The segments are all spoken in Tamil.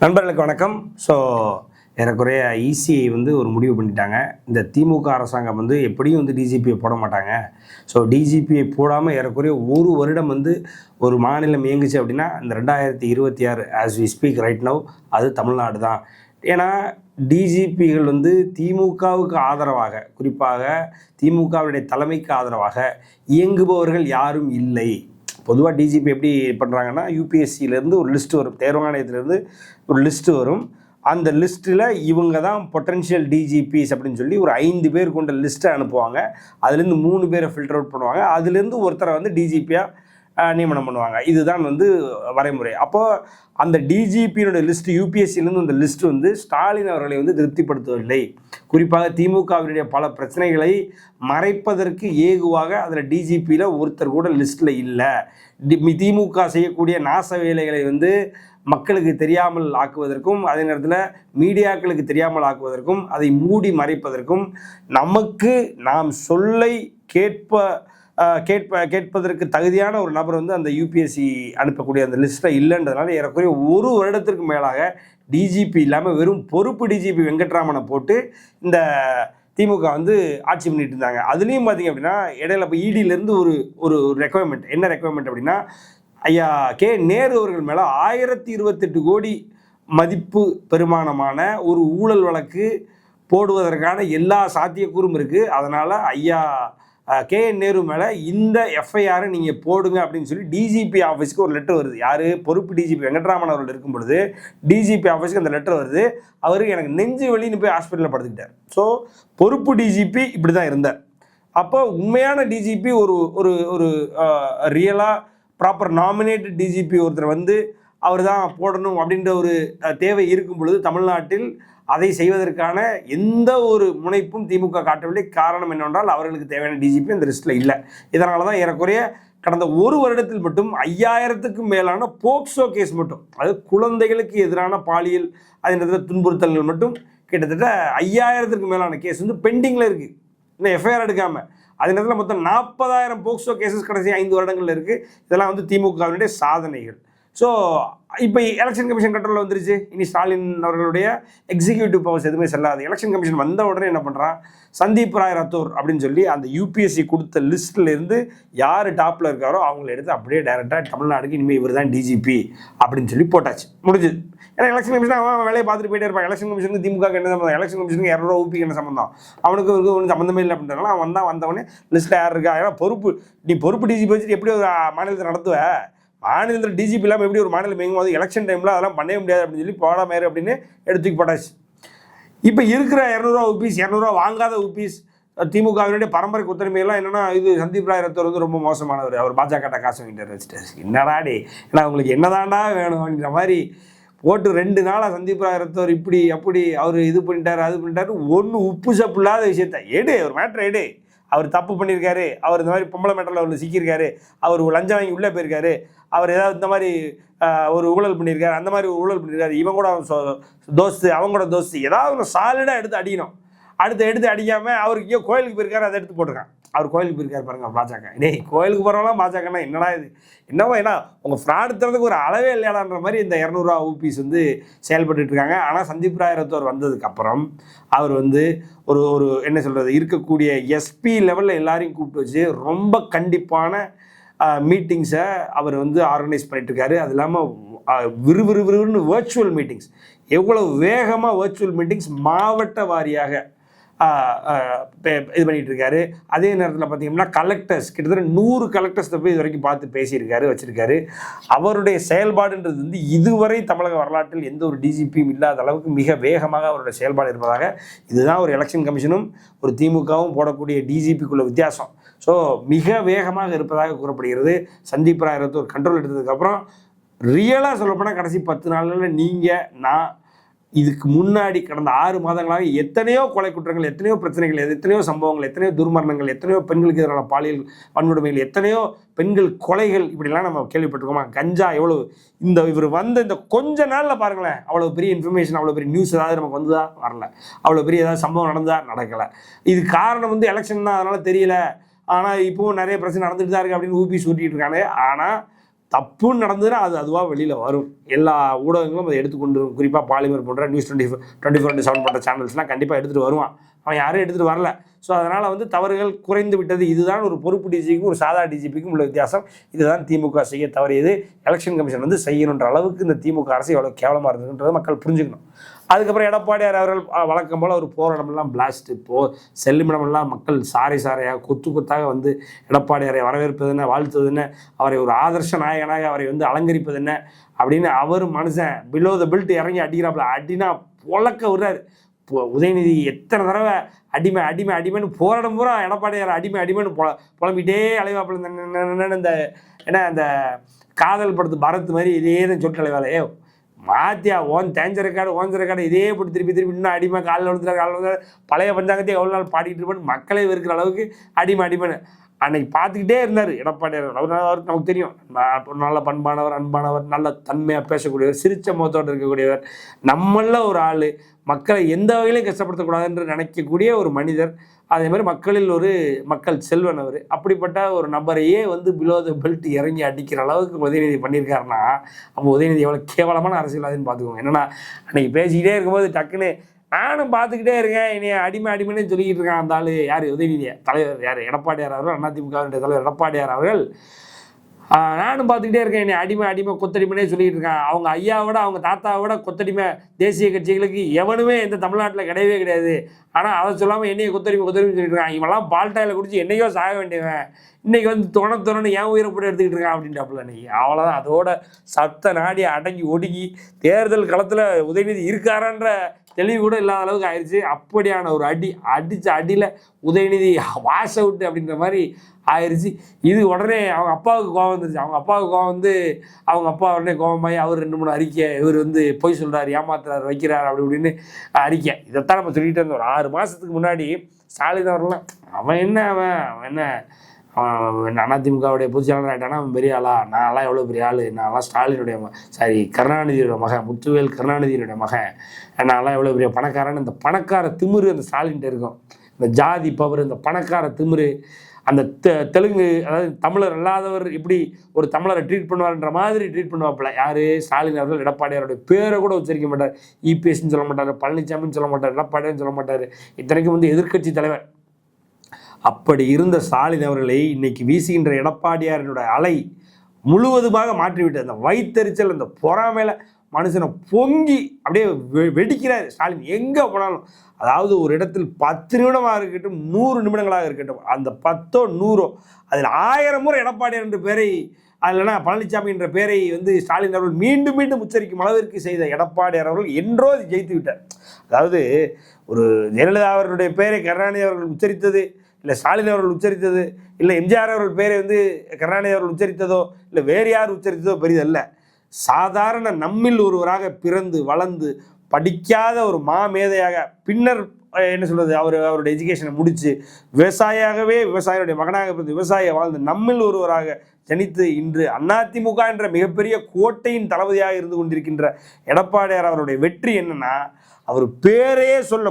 நண்பர்களுக்கு வணக்கம். ஸோ ஏறக்குறைய இசிஐ ஒரு முடிவு பண்ணிட்டாங்க. இந்த திமுக அரசாங்கம் எப்படியும் டிஜிபியை போட மாட்டாங்க. ஸோ டிஜிபியை போடாமல் ஏறக்குறைய ஒரு வருடம் ஒரு மாநிலம் இயங்குச்சு அப்படின்னா இந்த 2026 as we speak right now அது தமிழ்நாடு தான். ஏன்னா டிஜிபிகள் திமுகவுக்கு ஆதரவாக, குறிப்பாக திமுகவுடைய தலைமைக்கு ஆதரவாக இயங்குபவர்கள் யாரும் இல்லை. பொதுவாக டிஜிபி எப்படி பண்ணுறாங்கன்னா, யூபிஎஸ்சியிலேருந்து ஒரு லிஸ்ட்டு வரும், தேர்வாணையத்திலேருந்து ஒரு லிஸ்ட்டு வரும். அந்த லிஸ்ட்டில் இவங்க தான் பொட்டன்ஷியல் டிஜிபிஸ் அப்படின்னு சொல்லி ஒரு 5 பேர் கொண்ட லிஸ்ட்டை அனுப்புவாங்க. அதுலேருந்து 3 பேரை ஃபில்டர் அவுட் பண்ணுவாங்க. அதுலேருந்து ஒருத்தரை டிஜிபியாக நியமனம் பண்ணுவாங்க. இதுதான் வரைமுறை. அப்போது அந்த டிஜிபியினுடைய லிஸ்ட்டு, யூபிஎஸ்சியிலேருந்து அந்த லிஸ்ட்டு ஸ்டாலின் அவர்களை திருப்திப்படுத்தவில்லை. குறிப்பாக திமுகவினுடைய பல பிரச்சனைகளை மறைப்பதற்கு ஏகுவாக அதில் டிஜிபியில் ஒருத்தர் கூட லிஸ்ட்டில் இல்லை. திமுக செய்யக்கூடிய நாச வேலைகளை மக்களுக்கு தெரியாமல் ஆக்குவதற்கும், அதே நேரத்தில் மீடியாக்களுக்கு தெரியாமல் ஆக்குவதற்கும், அதை மூடி மறைப்பதற்கும், நமக்கு நாம் சொல்லை கேட்பதற்கு தகுதியான ஒரு நபர் அந்த யூபிஎஸ்சி அனுப்பக்கூடிய அந்த லிஸ்ட்டில் இல்லைன்றதுனால ஏறக்குறைய ஒரு வருடத்திற்கு மேலாக டிஜிபி இல்லாமல் வெறும் பொறுப்பு டிஜிபி வெங்கட்ராமனை போட்டு இந்த திமுக ஆட்சி பண்ணிட்டு இருந்தாங்க. அதுலேயும் பார்த்தீங்க அப்படின்னா இடையில இப்போ இடியிலேருந்து ஒரு ரெக்குவயர்மெண்ட், என்ன ரெக்குவயர்மெண்ட் அப்படின்னா, ஐயா கே நேரு அவர்கள் மேலே 1028 கோடி மதிப்பு பெருமானமான ஒரு ஊழல் வழக்கு போடுவதற்கான எல்லா சாத்தியக்கூறும் இருக்குது. அதனால் ஐயா கே நேரு மேலே இந்த எஃப்ஐஆரை நீங்கள் போடுங்க அப்படின்னு சொல்லி டிஜிபி ஆஃபீஸுக்கு ஒரு லெட்டர் வருது. யார்? பொறுப்பு டிஜிபி வெங்கட்ராமன் அவர்கள் இருக்கும் பொழுது டிஜிபி ஆஃபீஸுக்கு அந்த லெட்டர் வருது. அவருக்கு எனக்கு நெஞ்சு வலின்னு போய் ஹாஸ்பிட்டலில் படுத்துக்கிட்டார். ஸோ பொறுப்பு டிஜிபி இப்படி தான் இருந்தார். அப்போ உண்மையான டிஜிபி ஒரு ரியலாக ப்ராப்பர் நாமினேட்டட் டிஜிபி ஒருத்தர் அவர் தான் போடணும் அப்படின்ற ஒரு தேவை இருக்கும் பொழுது தமிழ்நாட்டில் அதை செய்வதற்கான எந்த ஒரு முனைப்பும் திமுக காட்டவில்லை. காரணம் என்னவென்றால் அவர்களுக்கு தேவையான டிஜிபி அந்த லிஸ்ட்டில் இல்லை. இதனால தான் ஏறக்குறைய கடந்த ஒரு வருடத்தில் மட்டும் 5000க்கும் மேலான போக்சோ கேஸ் மட்டும், அதாவது குழந்தைகளுக்கு எதிரான பாலியல் அதே நேரத்தில் துன்புறுத்தல்கள் மட்டும் கிட்டத்தட்ட 5000க்கும் மேலான கேஸ் பெண்டிங்கில் இருக்குது, இன்னும் எஃப்ஐஆர் எடுக்காமல். அதே நேரத்தில் மொத்தம் 40,000 போக்சோ கேசஸ் கடைசி 5 வருடங்களில் இருக்குது. இதெல்லாம் திமுகவினுடைய சாதனைகள். ஸோ இப்போ எலெக்ஷன் கமிஷன் கண்ட்ரோலில் வந்துருச்சு. இனி ஸ்டாலின் அவர்களுடைய எக்ஸிக்யூட்டிவ் பவர்ஸ் எதுவுமே செல்லாது. எலெக்ஷன் கமிஷன் வந்த உடனே என்ன பண்ணுறான், சந்தீப் ராய் ரத்தோர் அப்படின்னு சொல்லி அந்த யூபிஎஸ்சி கொடுத்த லிஸ்ட்லேருந்து யார் டாப்பில் இருக்காரோ அவங்கள எடுத்து அப்படியே டைரெக்டாக தமிழ்நாடுக்கு இனிமேல் இவர் தான் டிஜிபி அப்படின்னு சொல்லி போட்டாச்சு, முடிஞ்சுது. ஏன்னா எலெக்ஷன் கமிஷன் அவன் வேலையை பார்த்துட்டு போயிட்டே இருப்பான். எலெக்ஷன் கமிஷனுக்கு திமுக என்ன சம்மந்தம், எலெக்ஷன் கமிஷனுக்கு 200 ஊபிக்கு என்ன சம்மந்தம், அவனுக்கு ஒன்றும் சம்மந்தமே இல்லை அப்படின்றனால அவன் வந்தவொடனே லிஸ்ட்டில் யார் இருக்கா. ஏன்னா நீ பொறுப்பு டிஜிபி வச்சுட்டு எப்படி ஒரு மாநிலத்தை நடத்துவ, மாநிலத்தில் டிஜிபி இல்லாமல் எப்படி ஒரு மாநிலம் இயங்கும், எலெக்ஷன் டைமில் அதெல்லாம் பண்ணவே முடியாது அப்படின்னு சொல்லி போடாமேரு அப்படின்னு எடுத்துக்கி போட்டாச்சு. இப்போ இருக்கிற 200 ஊபிஸ், 200 வாங்காத ஊபிஸ், திமுகவினுடைய பரம்பரை குத்தரிமையெல்லாம் என்னென்னா, இது சந்தீப் ராய் ரத்தோர் ரொம்ப மோசமானவர், அவர் பாஜக காசு வாங்கிட்டு வச்சுட்டார். என்னடாடி, ஏன்னா உங்களுக்கு என்னதாண்டா வேணும் அப்படின்ற மாதிரி போட்டு 2 நாளாக சந்தீப் ராய் ரத்தோர் இப்படி அப்படி அவர் இது பண்ணிட்டார் அது பண்ணிட்டாரு. ஒன்று உப்பு சப்பு இல்லாத விஷயத்த எடு, ஒரு மேட்ரை எடு. அவர் தப்பு பண்ணியிருக்காரு, அவர் இந்த மாதிரி பொம்பளை மேட்டரில் அவர் சிக்கியிருக்காரு, அவர் லஞ்சம் வாங்கி உள்ளே போயிருக்காரு, அவர் ஏதாவது இந்த மாதிரி ஒரு ஊழல் பண்ணியிருக்காரு, அந்த மாதிரி ஊழல் பண்ணியிருக்காரு, இவன் கூட தோஸ்து அவங்க கூட தோஸ்து, ஏதாவது ஒன்று சாலிடாக எடுத்து அடிக்கணும். எடுத்து அடிக்காமல் அவருக்கு ஐயோ கோயிலுக்கு போயிருக்காரு அதை எடுத்து போட்டிருக்கான். அவர் கோயிலுக்கு போயிருக்காரு பாருங்க பாஜக. டேய், கோயிலுக்கு போகிறவங்களாம் பாஜகனா என்னடா இது, என்னவோ ஏன்னா உங்கள் ஃப்ராட் தரதுக்கு ஒரு அளவே இல்லையாடான்ற மாதிரி இந்த 200 ஊபிஸ் செயல்பட்டு இருக்காங்க. ஆனால் சந்தீப் ராய் ரத்தோர் வந்ததுக்கப்புறம் அவர் ஒரு என்ன சொல்கிறது, இருக்கக்கூடிய எஸ்பி லெவலில் எல்லாரையும் கூப்பிட்டு வச்சு ரொம்ப கண்டிப்பான மீட்டிங்ஸை அவர் ஆர்கனைஸ் பண்ணிட்டுருக்காரு. அது இல்லாமல் விறுவிறுன்னு வேர்ச்சுவல் மீட்டிங்ஸ், எவ்வளோ வேகமாக வேர்ச்சுவல் மீட்டிங்ஸ் மாவட்ட வாரியாக இது பண்ணிகிட்டு இருக்காரு. அதே நேரத்தில் பார்த்தீங்கன்னா கலெக்டர்ஸ், கிட்டத்தட்ட 100 கலெக்டர்ஸை போய் இது வரைக்கும் பார்த்து பேசியிருக்காரு, வச்சுருக்காரு. அவருடைய செயல்பாடுன்றது இதுவரை தமிழக வரலாற்றில் எந்த ஒரு டிஜிபியும் இல்லாத அளவுக்கு மிக வேகமாக அவருடைய செயல்பாடு இருப்பதாக, இதுதான் ஒரு எலெக்ஷன் கமிஷனும் ஒரு திமுகவும் போடக்கூடிய டிஜிபிக்குள்ள வித்தியாசம். ஸோ மிக வேகமாக இருப்பதாக கூறப்படுகிறது. சந்தீப் ராய் ரத்தோர் கண்ட்ரோல் எடுத்ததுக்கப்புறம் ரியலாக சொல்லப்போனால் கடைசி 10 நாளில் நீங்கள் நான் இதுக்கு முன்னாடி கடந்த 6 மாதங்களாக எத்தனையோ கொலை குற்றங்கள், எத்தனையோ பிரச்சனைகள், எத்தனையோ சம்பவங்கள், எத்தனையோ துர்மரணங்கள், எத்தனையோ பெண்களுக்கு எதிரான பாலியல் வன்கொடுமைகள், எத்தனையோ பெண்கள் கொலைகள், இப்படிலாம் நம்ம கேள்விப்பட்டிருக்கோமா. கஞ்சா எவ்வளோ இவர் இந்த கொஞ்ச நாளில் பாருங்களேன், அவ்வளோ பெரிய இன்ஃபர்மேஷன், அவ்வளோ பெரிய நியூஸ் ஏதாவது நமக்கு வந்ததா, வரல. அவ்வளோ பெரிய ஏதாவது சம்பவம் நடந்ததா, நடக்கலை. இது காரணம் எலெக்ஷன் தான், அதனால் தெரியல. ஆனால் இப்போவும் நிறைய பிரச்சனை நடந்துட்டு தான் இருக்குது அப்படின்னு ஊபி சூட்டிகிட்டு இருக்காங்க. ஆனால் தப்புன்னு நடந்ததுன்னா அது அதுவாக வெளியில் வரும். எல்லா ஊடகங்களும் அதை எடுத்துக்கொண்டு, குறிப்பாக பாலிமர் போன்ற நியூஸ் 24/7 போன்ற சேனல்ஸ்லாம் கண்டிப்பாக எடுத்துகிட்டு வருவான். அவன் யாரும் எடுத்துகிட்டு வரல. ஸோ அதனால் வந்து தவறுகள் குறைந்து விட்டது. இதுதான் ஒரு பொறுப்பு டிஜிபிக்கும் ஒரு சாதா டிஜிபிக்கும் உள்ள வித்தியாசம். இதுதான் திமுக செய்ய தவறியது. எலெக்ஷன் கமிஷன் வந்து செய்யணுன்ற அளவுக்கு இந்த திமுக அரசு எவ்வளோ கேவலமாக இருந்ததுன்றதை மக்கள் புரிஞ்சுக்கணும். அதுக்கப்புறம் எடப்பாடியார் அவர்கள் வழக்கம் போல் ஒரு போராட்டமெல்லாம் பிளாஸ்ட், செல்லுமிடமெல்லாம் மக்கள் சாரையாக கொத்தாக வந்து எடப்பாடியாரை வரவேற்பது என்ன, வாழ்த்துவது என்ன, அவரை ஒரு ஆதர்ஷ நாயகனாக அவரை வந்து அலங்கரிப்பது என்ன அப்படின்னு அவர் மனுஷன் பிலோ த பெல்ட் இறங்கி அடிக்கிறாப்புல. அடினா பொழக்க விடுறாரு. உதயநிதி எத்தனை தடவை அடிமைன்னு போராடம் பூரா எடப்பாடியார் அடிமைன்னு புலம்பிட்டே அலைவாப்பில். இந்த ஏன்னா அந்த காதல் படத்து பரத் மாதிரி இதே தான் சொல்லிட்டு அலைவாளே, மாத்தியா தேஞ்ச ரெக்கார்டு இதே போட்டு திருப்பி இன்னும் அடிமை காலில் விழுந்துற பழைய பஞ்சாங்கத்தையே எவ்வளோ நாள் பாடிக்கிட்டு இருப்பேன்னு மக்களே இருக்கிற அளவுக்கு அடிமைன்னு அன்னைக்கு பார்த்துக்கிட்டே இருந்தார் எடப்பாடியார். அவருக்கு நமக்கு தெரியும், நல்ல பண்பானவர், அன்பானவர், நல்ல தன்மையாக பேசக்கூடியவர், சிரிச்ச முகத்தோடு இருக்கக்கூடியவர், நம்மள ஒரு ஆள், மக்களை எந்த வகையிலையும் கஷ்டப்படுத்தக்கூடாதுன்னு நினைக்கக்கூடிய ஒரு மனிதர். அதே மாதிரி மக்கள் செல்வன் அவர். அப்படிப்பட்ட ஒரு நபரையே வந்து பிலோ த பெல்ட் இறங்கி அடிக்கிற அளவுக்கு உதயநிதி பண்ணியிருக்காருன்னா அப்போ உதயநிதி எவ்வளோ கேவலமான அரசியல்வாதின்னு பார்த்துக்கோங்க. என்னன்னா அன்னைக்கு பேசிக்கிட்டே இருக்கும்போது டக்குன்னு நானும் பார்த்துக்கிட்டே இருக்கேன், என்னைய அடிமைன்னு சொல்லிக்கிட்டு இருக்கான் அந்த ஆள். யார்? உதயநிதியை தலைவர் யார்? எடப்பாடியார் அவர்கள், அதிமுகவினுடைய தலைவர் எடப்பாடியார் அவர்கள். நானும் பார்த்துக்கிட்டே இருக்கேன், என்னை அடிமை கொத்தடிமைனே சொல்லிட்டு இருக்கான். அவங்க ஐயாவோட அவங்க தாத்தாவோட கொத்தடிமை தேசிய கட்சிகளுக்கு எவனுமே இந்த தமிழ்நாட்டில் கிடையவே கிடையாது. ஆனால் அதை சொல்லாமல் என்னையை கொத்தடிமை சொல்லிட்டு இருக்கான். இவெல்லாம் பால்டாயில் குடிச்சு என்னையோ சாக வேண்டியவன், இன்னைக்கு வந்து துணை என் உயிரை போட்டு எடுத்துக்கிட்டு இருக்கான் அப்படின்ட்டாப்புல. இன்னைக்கு அவ்வளோதான். அதோட சத்த நாடி அடங்கி ஒடுங்கி தேர்தல் களத்தில் உதயநிதி இருக்காரான்ற தெளிவு கூட இல்லாத அளவுக்கு ஆயிடுச்சு. அப்படியான ஒரு அடித்த அடியில் உதயநிதி வாஷ் அவுட் அப்படின்ற மாதிரி ஆயிடுச்சு. இது உடனே அவங்க அப்பாவுக்கு கோவம் வந்துருச்சு. அவங்க அப்பாவுக்கு கோவம் வந்து அவங்க அப்பா உடனே கோவமாயி அவர் 2-3 அறிக்கை, இவர் வந்து பொய் சொல்கிறார், ஏமாத்துறாரு, வைக்கிறார் அப்படி இப்படின்னு அறிக்கை. இதைத்தான் நம்ம சொல்லிகிட்டே இருந்தோம். ஒரு 6 மாதத்துக்கு முன்னாடி ஸ்டாலின் அவர்கள்லாம் அவன் என்ன அதிமுகவுடைய பொதுச்செயலாளர் ஆகிட்டானா அவன் பெரிய ஆளா, நான்லாம் எவ்வளோ பெரிய ஆள், நான்லாம் ஸ்டாலினுடைய கருணாநிதியோட மகன், முத்துவேல் கருணாநிதியினுடைய மகன், நான்லாம் எவ்வளோ பெரிய பணக்காரன். இந்த பணக்கார திமிரு அந்த ஸ்டாலின்கிட்ட இருக்கும். இந்த ஜாதி பவர், இந்த பணக்கார திமிரு, அந்த தெலுங்கு, அதாவது தமிழர் அல்லாதவர் எப்படி ஒரு தமிழரை ட்ரீட் பண்ணுவார்ன்ற மாதிரி ட்ரீட் பண்ணுவாப்புல. யார்? ஸ்டாலின் அவர்கள். எடப்பாடியாருடைய பேரை கூட உச்சரிக்க மாட்டார். இபிஎஸ்ன்னு சொல்ல மாட்டார், பழனிசாமின்னு சொல்ல மாட்டார், எடப்பாடியான்னு சொல்ல மாட்டார். இத்தனைக்கும் வந்து எதிர்க்கட்சி தலைவர். அப்படி இருந்த ஸ்டாலின் அவர்களை இன்னைக்கு வீசுகின்ற எடப்பாடியாரினுடைய அலை முழுவதுமாக மாற்றிவிட்டது. அந்த வயிற்றெரிச்சல், அந்த பொறாமையில மனுஷனை பொங்கி அப்படியே வெடிக்கிறார் ஸ்டாலின் எங்கே போனாலும். அதாவது ஒரு இடத்தில் 10 நிமிடமாக இருக்கட்டும், 100 நிமிடங்களாக இருக்கட்டும், அந்த 10ஓ 100ஓ அதில் 1000 முறை எடப்பாடியார் என்ற பேரை, அதில்னா பழனிசாமி என்ற பேரை வந்து ஸ்டாலின் அவர்கள் மீண்டும் மீண்டும் உச்சரிக்கும் அளவிற்கு செய்த எடப்பாடியார் அவர்கள் என்றோ ஜெயித்து விட்டார். அதாவது ஒரு ஜெயலலிதா அவர்களுடைய பேரை கருணாநிதி அவர்கள் உச்சரித்தது, இல்லை ஸ்டாலின் அவர்கள் உச்சரித்தது, இல்லை எம்ஜிஆர் அவர்கள் பேரை வந்து கருணாநிதி அவர்கள் உச்சரித்ததோ, இல்லை வேறு யார் உச்சரித்ததோ பெரிதல்ல. சாதாரண நம்மில் ஒருவராக பிறந்து வளர்ந்து படிக்காத ஒரு மாமேதையாக, பின்னர் என்ன சொல்கிறது, அவருடைய எஜுகேஷனை முடித்து விவசாயியுடைய மகனாக பிறந்து விவசாயியை வாழ்ந்து நம்மில் ஒருவராக ஜனித்து இன்று அதிமுக என்ற மிகப்பெரிய கோட்டையின் தளபதியாக இருந்து கொண்டிருக்கின்ற எடப்பாடியார் அவருடைய வெற்றி என்னன்னா, அவர் பேரையே சொல்ல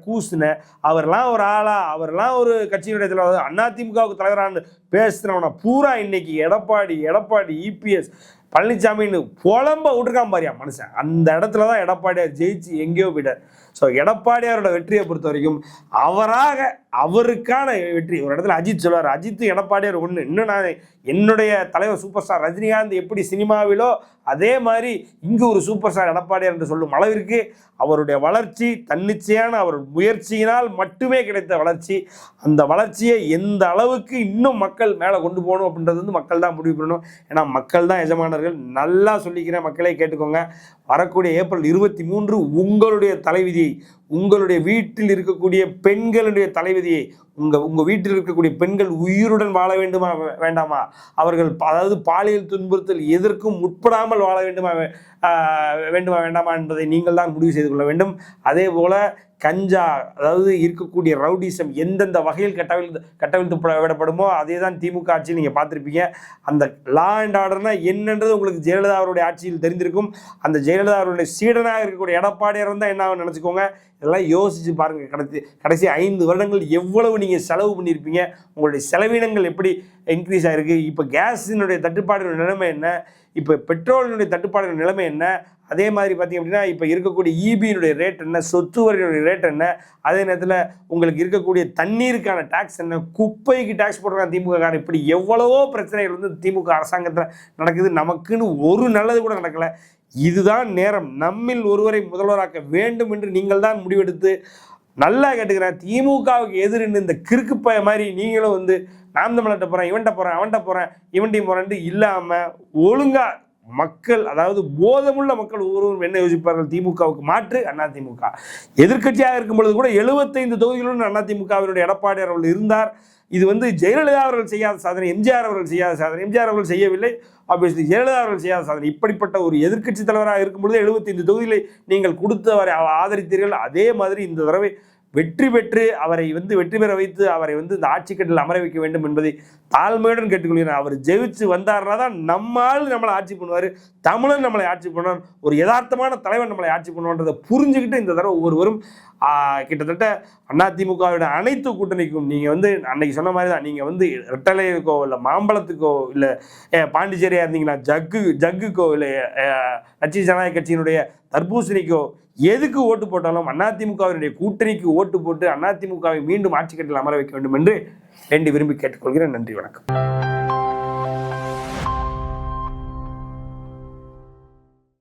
கூசின அவர்லாம் ஒரு ஆளா, அவர்லாம் ஒரு கட்சியினுடைய தலைவர், அதிமுகவுக்கு தலைவரான பேசுகிறவனை பூரா இன்னைக்கு எடப்பாடி இபிஎஸ் பழனிசாமின்னு புலம்ப விட்டுருக்கான் பாரியா மனுஷன். அந்த இடத்துல தான் எடப்பாடியார் ஜெயிச்சு எங்கேயோ போயிட்டார். ஸோ எடப்பாடியாரோட வெற்றியை பொறுத்த வரைக்கும் அவருக்கான வெற்றி. ஒரு இடத்துல அஜித் சொல்வார், அஜித் எடப்பாடியார் ஒன்று. இன்னும் நான் என்னுடைய தலைவர் சூப்பர் ஸ்டார் ரஜினிகாந்த் எப்படி சினிமாவிலோ அதே மாதிரி இங்கு ஒரு சூப்பர் ஸ்டார் எடப்பாடியார் என்று சொல்லும் அளவிற்கு அவருடைய வளர்ச்சி தன்னிச்சையான அவர் முயற்சியினால் மட்டுமே கிடைத்த வளர்ச்சி. அந்த வளர்ச்சியை எந்த அளவுக்கு இன்னும் மக்கள் மேலே கொண்டு போகணும் அப்படின்றது வந்து மக்கள் தான் முடிவு பண்ணணும். ஏன்னா மக்கள் தான் எஜமானர்கள். நல்லா சொல்லிக்கிறேன், மக்களே கேட்டுக்கோங்க. வரக்கூடிய ஏப்ரல் 23 உங்களுடைய தலைவிதியை, உங்களுடைய வீட்டில் இருக்கக்கூடிய பெண்களுடைய தலைவிதியை, உங்கள் வீட்டில் இருக்கக்கூடிய பெண்கள் உயிருடன் வாழ வேண்டுமா வேண்டாமா, அவர்கள் அதாவது பாலியல் துன்புறுத்தல் எதற்கும் உட்படாமல் வாழ வேண்டுமா வேண்டாமா என்பதை நீங்கள் தான் முடிவு செய்து கொள்ள வேண்டும். அதே போல் கஞ்சா, அதாவது இருக்கக்கூடிய ரவுடிசம் எந்தெந்த வகையில் கட்டவிழ்த்து விடப்படுமோ அதே தான் திமுக ஆட்சியில் நீங்கள் பார்த்துருப்பீங்க. அந்த லா அண்ட் ஆர்டர்னா என்னன்றது உங்களுக்கு ஜெயலலிதா அவருடைய ஆட்சியில் தெரிந்திருக்கும். அந்த ஜெயலலிதா அவருடைய சீடனாக இருக்கக்கூடிய எடப்பாடியார் இருந்தால் என்ன ஆகும் நினச்சிக்கோங்க. இதெல்லாம் யோசிச்சு பாருங்கள். கடைசி 5 வருடங்கள் எவ்வளவு நீங்கள் செலவு பண்ணியிருப்பீங்க, உங்களுடைய செலவினங்கள் எப்படி இன்க்ரீஸ் ஆகிருக்கு, இப்போ கேஸினுடைய தட்டுப்பாடுடைய நிலைமை என்ன, இப்போ பெட்ரோலினுடைய தட்டுப்பாடுடைய நிலைமை என்ன, அதே மாதிரி பார்த்திங்க அப்படின்னா இப்போ இருக்கக்கூடிய இபியினுடைய ரேட் என்ன, சொத்து வரியுடைய ரேட் என்ன, அதே நேரத்தில் உங்களுக்கு இருக்கக்கூடிய தண்ணீருக்கான டேக்ஸ் என்ன, குப்பைக்கு டேக்ஸ் போடுறாங்க திமுக காரன், இப்படி எவ்வளவோ பிரச்சனைகள் வந்து திமுக அரசாங்கத்தில் நடக்குது. நமக்குன்னு ஒரு நல்லது கூட நடக்கலை. இதுதான் நேரம். நம்மில் ஒருவரை முதல்வராக்க வேண்டும் என்று நீங்கள் தான் முடிவெடுத்து, நல்லா கேட்டுக்கிறேன், திமுகவுக்கு எதிர்ன்னு இந்த கிறுக்குப்பய மாதிரி நீங்களும் வந்து நான் தமிழ்கிட்ட போகிறேன், இவன்கிட்ட போகிறேன், அவன்கிட்ட போகிறேன், இவன்டையும் போகிறேன்ட்டு இல்லாமல் ஒழுங்காக மக்கள், அதாவது போதமுள்ள மக்கள் ஒவ்வொருவரும் என்ன யோசிப்பார்கள், திமுகவுக்கு மாற்று அதிமுக. எதிர்க்கட்சியாக இருக்கும் பொழுது கூட 75 தொகுதிகளுடன் அதிமுகவினுடைய எடப்பாடி அவர்கள் இருந்தார். இது வந்து ஜெயலலிதா அவர்கள் செய்யாத சாதனை, எம்ஜிஆர் அவர்கள் செய்யாத சாதனை. எம்ஜிஆர் அவர்கள் செய்யவில்லை, ஆப்வியஸ்லி ஜெயலலிதா அவர்கள் செய்யாத சாதனை. இப்படிப்பட்ட ஒரு எதிர்க்கட்சி தலைவராக இருக்கும்பொழுது 75 தொகுதிகளை நீங்கள் கொடுத்தவரை ஆதரித்தீர்கள். அதே மாதிரி இந்த தடவை வெற்றி பெற்று அவரை வந்து வெற்றி பெற வைத்து அவரை வந்து இந்த ஆட்சி கட்டில் அமர வைக்க வேண்டும் என்பதை தாழ்மையுடன் கேட்டுக்கொள்கிறேன். அவர் ஜெயிச்சு வந்தார்னா தான் நம்மால் நம்மளை ஆட்சி பண்ணுவார், தமிழன் நம்மளை ஆட்சி பண்ணுவார், ஒரு யதார்த்தமான தலைவன் நம்மளை ஆட்சி பண்ணுவான்றதை புரிஞ்சுக்கிட்டு இந்த தடவை ஒவ்வொருவரும் கிட்டத்தட்ட அதிமுகவோட அனைத்து கூட்டணிக்கும் நீங்கள் வந்து அன்னைக்கு சொன்ன மாதிரி தான், நீங்கள் வந்து ரெட்டலைக்கோ இல்லை மாம்பழத்துக்கோ இல்லை பாண்டிச்சேரியாக இருந்தீங்கன்னா ஜக்குக்கோ இல்லை லட்சிய ஜனநாயக கட்சியினுடைய தர்பூசணிக்கோ எதுக்கு ஓட்டு போட்டாலும் அதிமுகவினுடைய கூட்டணிக்கு ஓட்டு போட்டு அதிமுகவை மீண்டும் ஆட்சி கட்டில் அமர வைக்க வேண்டும் என்று விரும்பி கேட்டுக்கொள்கிறேன். நன்றி, வணக்கம்.